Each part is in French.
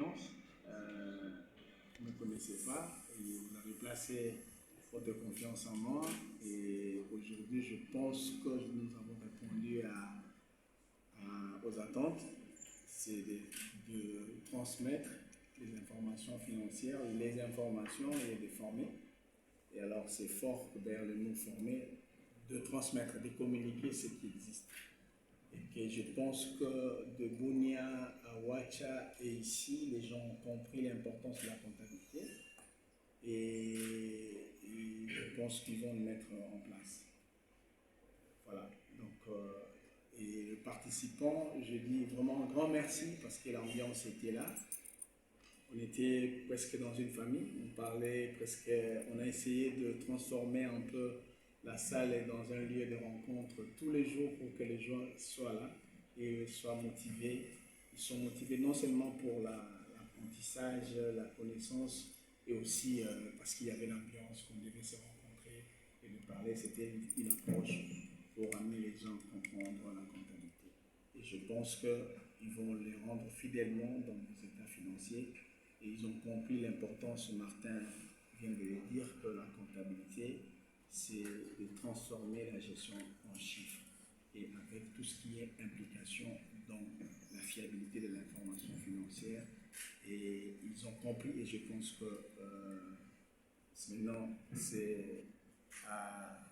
confiance. Vous ne me connaissez pas et vous avez placé votre confiance en moi. Et aujourd'hui, je pense que nous avons répondu aux attentes. C'est de transmettre les informations financières, les informations et de former. Et alors, c'est fort derrière le mot former, de transmettre, de communiquer ce qui existe. Et que je pense que de Bunia à Ouacha et ici, les gens ont compris l'importance de la comptabilité et je pense qu'ils vont le mettre en place. Voilà. Donc, et les participants, je dis vraiment un grand merci parce que l'ambiance était là. On était presque dans une famille, on parlait presque, on a essayé de transformer un peu la salle dans un lieu de rencontre tous les jours pour que les gens soient là et soient motivés. Ils sont motivés non seulement pour l'apprentissage, la connaissance, et aussi parce qu'il y avait l'ambiance, qu'on devait se rencontrer et de parler. C'était une approche pour amener les gens à comprendre la comptabilité. Et je pense qu'ils vont les rendre fidèlement dans nos états financiers. Et ils ont compris l'importance, Martin vient de le dire, que la comptabilité, c'est de transformer la gestion en chiffres et avec tout ce qui est implication dans la fiabilité de l'information financière. Et ils ont compris et je pense que maintenant, c'est à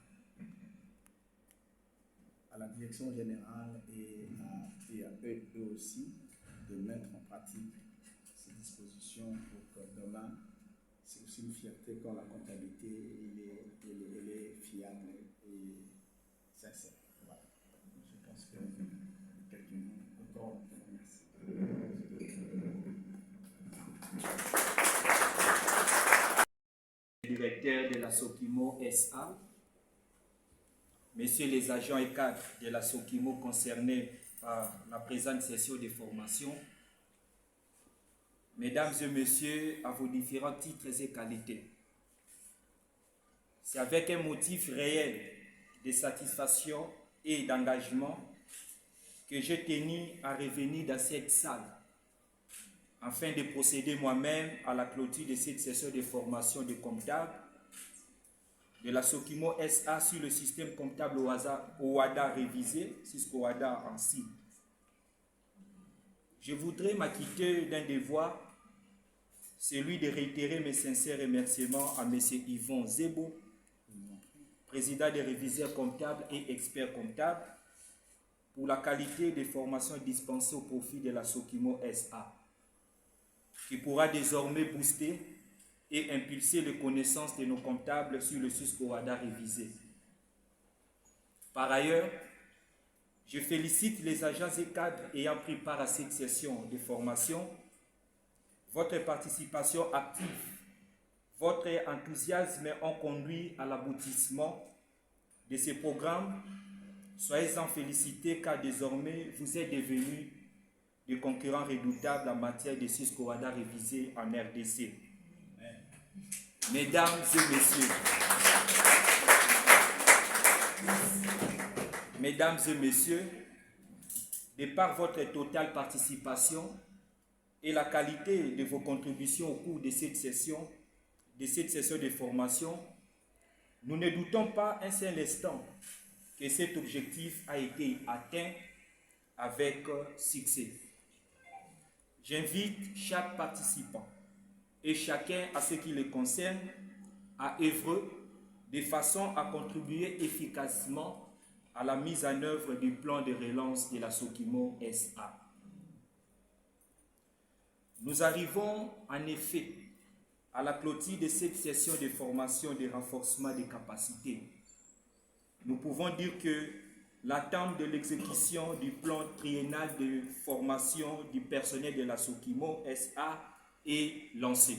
la direction générale et à eux aussi de mettre en pratique ces dispositions pour que demain, c'est aussi une fierté quand la comptabilité elle est fiable et sincère. Voilà. Je pense que quelqu'un encore merci. Directeur de la Sokimo SA, messieurs les agents et cadres de la Sokimo concernés par la présente session de formation, mesdames et messieurs, à vos différents titres et qualités, c'est avec un motif réel de satisfaction et d'engagement que j'ai tenu à revenir dans cette salle afin de procéder moi-même à la clôture de cette session de formation de comptable de la Sokimo SA sur le système comptable OHADA révisé, Cisco OHADA en cible. Je voudrais m'acquitter d'un devoir, celui de réitérer mes sincères remerciements à M. Yvon Zebo, président des réviseurs comptables et experts comptables, pour la qualité des formations dispensées au profit de la Sokimo SA, qui pourra désormais booster et impulser les connaissances de nos comptables sur le Cisco OHADA révisé. Par ailleurs, je félicite les agents et cadres ayant pris part à cette session de formation. Votre participation active, votre enthousiasme ont conduit à l'aboutissement de ces programmes. Soyez-en félicités car désormais vous êtes devenus des concurrents redoutables en matière de Cisco OHADA révisé en RDC. Mesdames et messieurs, mesdames et messieurs, de par votre totale participation et la qualité de vos contributions au cours de cette session de formation, nous ne doutons pas un seul instant que cet objectif a été atteint avec succès. J'invite chaque participant et chacun à ce qui le concerne à œuvrer de façon à contribuer efficacement à la mise en œuvre du plan de relance de la Sokimo SA. Nous arrivons en effet à la clôture de cette session de formation de renforcement des capacités. Nous pouvons dire que l'attente de l'exécution du plan triennal de formation du personnel de la Sokimo SA est lancée.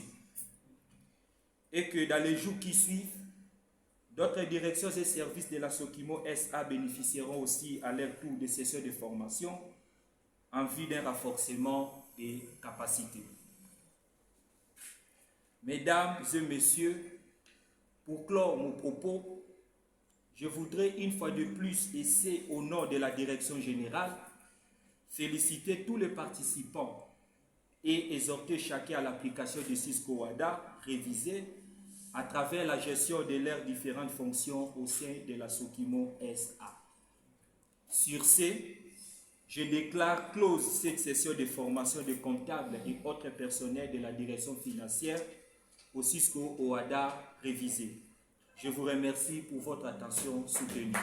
Et que dans les jours qui suivent, d'autres directions et services de la Sokimo SA bénéficieront aussi à leur tour de sessions de formation en vue d'un renforcement des capacités. Mesdames et messieurs, pour clore mon propos, je voudrais une fois de plus, et c'est au nom de la direction générale, féliciter tous les participants et exhorter chacun à l'application de Cisco OHADA révisé à travers la gestion de leurs différentes fonctions au sein de la Sokimo SA. Sur ce, je déclare close cette session de formation de comptables et autres personnels de la direction financière au Cisco OHADA révisé. Je vous remercie pour votre attention soutenue.